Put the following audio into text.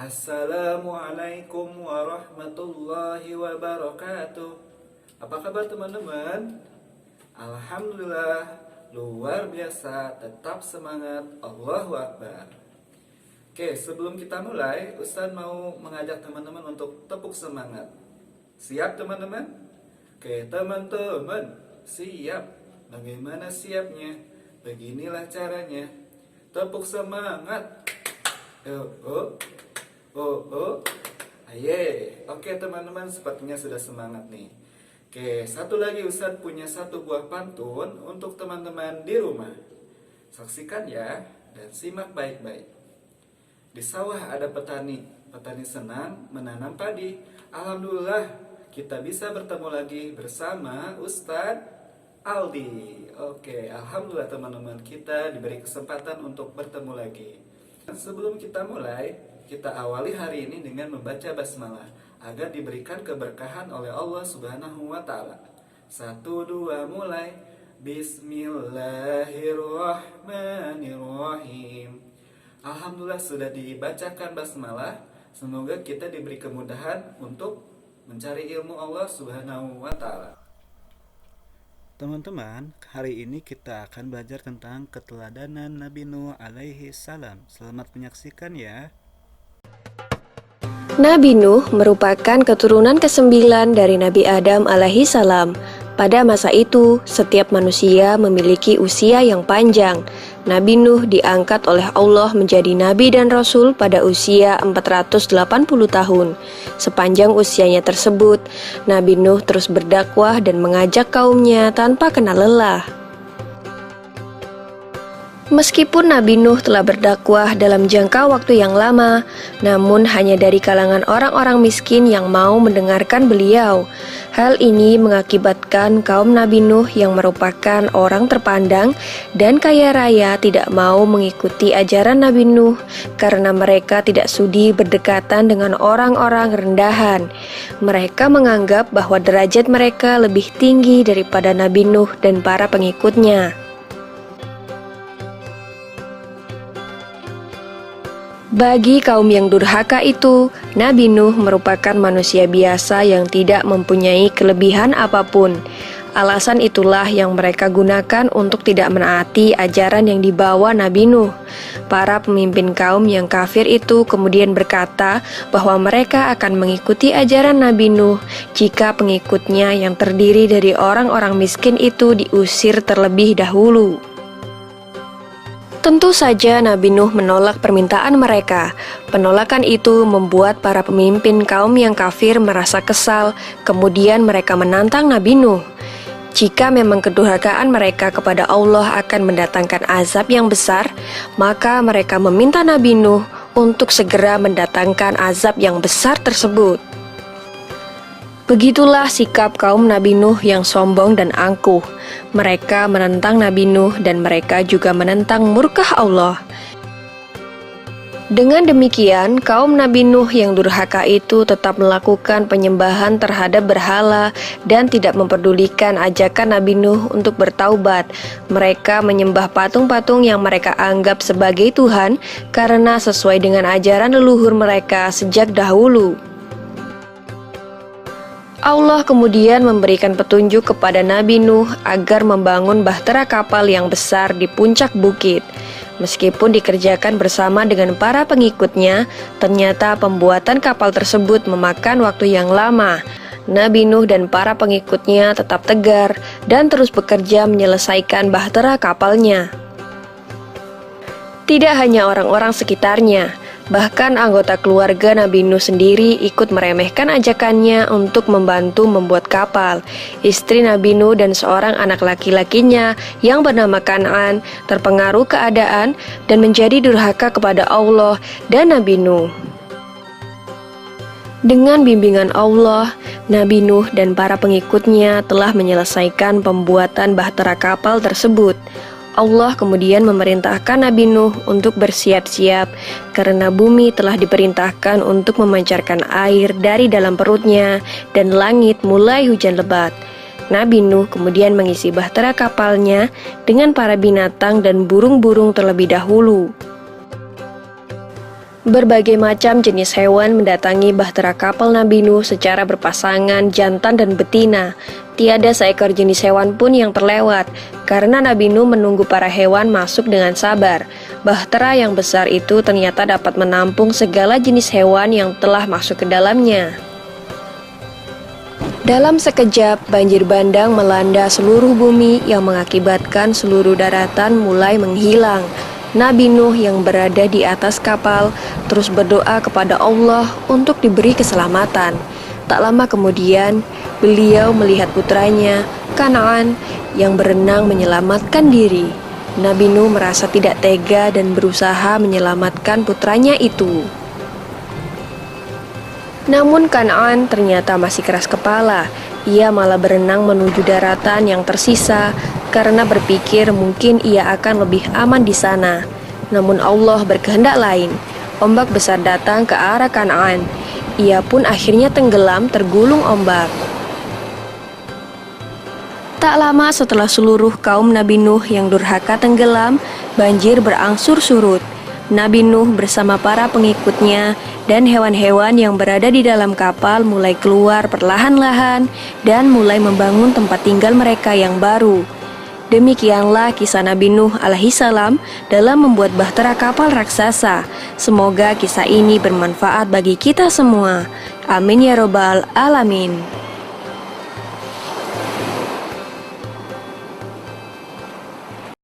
Assalamualaikum warahmatullahi wabarakatuh. Apa kabar teman-teman? Alhamdulillah, luar biasa, tetap semangat, Allahu Akbar. Oke, sebelum kita mulai, Ustaz mau mengajak teman-teman untuk tepuk semangat. Siap teman-teman? Oke, teman-teman, siap. Bagaimana siapnya? Beginilah caranya. Tepuk semangat. Aye. Oke teman-teman, sepertinya sudah semangat nih. Oke, satu lagi Ustadz punya satu buah pantun untuk teman-teman di rumah. Saksikan ya, dan simak baik-baik. Di sawah ada petani, petani senang menanam padi. Alhamdulillah, kita bisa bertemu lagi bersama Ustadz Aldi. Oke, alhamdulillah teman-teman, kita diberi kesempatan untuk bertemu lagi. Sebelum kita mulai, kita awali hari ini dengan membaca basmalah agar diberikan keberkahan oleh Allah Subhanahu wa taala. 1, 2, mulai. Bismillahirrahmanirrahim. Alhamdulillah sudah dibacakan basmalah. Semoga kita diberi kemudahan untuk mencari ilmu Allah Subhanahu wa taala. Teman-teman, hari ini kita akan belajar tentang keteladanan Nabi Nuh alaihi salam. Selamat menyaksikan ya. Nabi Nuh merupakan keturunan ke-9 dari Nabi Adam alaihi salam. Pada masa itu, setiap manusia memiliki usia yang panjang. Nabi Nuh diangkat oleh Allah menjadi nabi dan rasul pada usia 480 tahun. Sepanjang usianya tersebut, Nabi Nuh terus berdakwah dan mengajak kaumnya tanpa kenal lelah. Meskipun Nabi Nuh telah berdakwah dalam jangka waktu yang lama, namun hanya dari kalangan orang-orang miskin yang mau mendengarkan beliau. Hal ini mengakibatkan kaum Nabi Nuh yang merupakan orang terpandang dan kaya raya tidak mau mengikuti ajaran Nabi Nuh karena mereka tidak sudi berdekatan dengan orang-orang rendahan. Mereka menganggap bahwa derajat mereka lebih tinggi daripada Nabi Nuh dan para pengikutnya. Bagi kaum yang durhaka itu, Nabi Nuh merupakan manusia biasa yang tidak mempunyai kelebihan apapun. Alasan itulah yang mereka gunakan untuk tidak menaati ajaran yang dibawa Nabi Nuh. Para pemimpin kaum yang kafir itu kemudian berkata bahwa mereka akan mengikuti ajaran Nabi Nuh jika pengikutnya yang terdiri dari orang-orang miskin itu diusir terlebih dahulu. Tentu saja Nabi Nuh menolak permintaan mereka. Penolakan itu membuat para pemimpin kaum yang kafir merasa kesal, kemudian mereka menantang Nabi Nuh. Jika memang kedurhakaan mereka kepada Allah akan mendatangkan azab yang besar, maka mereka meminta Nabi Nuh untuk segera mendatangkan azab yang besar tersebut. Begitulah sikap kaum Nabi Nuh yang sombong dan angkuh. Mereka menentang Nabi Nuh dan mereka juga menentang murka Allah. Dengan demikian, kaum Nabi Nuh yang durhaka itu tetap melakukan penyembahan terhadap berhala dan tidak memperdulikan ajakan Nabi Nuh untuk bertaubat. Mereka menyembah patung-patung yang mereka anggap sebagai Tuhan karena sesuai dengan ajaran leluhur mereka sejak dahulu. Allah kemudian memberikan petunjuk kepada Nabi Nuh agar membangun bahtera kapal yang besar di puncak bukit. Meskipun dikerjakan bersama dengan para pengikutnya, ternyata pembuatan kapal tersebut memakan waktu yang lama. Nabi Nuh dan para pengikutnya tetap tegar dan terus bekerja menyelesaikan bahtera kapalnya. Tidak hanya orang-orang sekitarnya, bahkan anggota keluarga Nabi Nuh sendiri ikut meremehkan ajakannya untuk membantu membuat kapal. Istri Nabi Nuh dan seorang anak laki-lakinya yang bernama Kan'an terpengaruh keadaan dan menjadi durhaka kepada Allah dan Nabi Nuh. Dengan bimbingan Allah, Nabi Nuh dan para pengikutnya telah menyelesaikan pembuatan bahtera kapal tersebut. Allah kemudian memerintahkan Nabi Nuh untuk bersiap-siap karena bumi telah diperintahkan untuk memancarkan air dari dalam perutnya dan langit mulai hujan lebat. Nabi Nuh kemudian mengisi bahtera kapalnya dengan para binatang dan burung-burung terlebih dahulu. Berbagai macam jenis hewan mendatangi bahtera kapal Nabi Nuh secara berpasangan jantan dan betina. Tiada seekor jenis hewan pun yang terlewat, karena Nabi Nuh menunggu para hewan masuk dengan sabar. Bahtera yang besar itu ternyata dapat menampung segala jenis hewan yang telah masuk ke dalamnya. Dalam sekejap, banjir bandang melanda seluruh bumi yang mengakibatkan seluruh daratan mulai menghilang. Nabi Nuh yang berada di atas kapal terus berdoa kepada Allah untuk diberi keselamatan. Tak lama kemudian, beliau melihat putranya, Kan'an, yang berenang menyelamatkan diri. Nabi Nuh merasa tidak tega dan berusaha menyelamatkan putranya itu. Namun Kan'an ternyata masih keras kepala. Ia malah berenang menuju daratan yang tersisa karena berpikir mungkin ia akan lebih aman di sana. Namun Allah berkehendak lain. Ombak besar datang ke arah Kan'an. Ia pun akhirnya tenggelam tergulung ombak. Tak lama setelah seluruh kaum Nabi Nuh yang durhaka tenggelam, banjir berangsur surut. Nabi Nuh bersama para pengikutnya dan hewan-hewan yang berada di dalam kapal mulai keluar perlahan-lahan dan mulai membangun tempat tinggal mereka yang baru. Demikianlah kisah Nabi Nuh alaihissalam dalam membuat bahtera kapal raksasa. Semoga kisah ini bermanfaat bagi kita semua. Amin ya robbal alamin.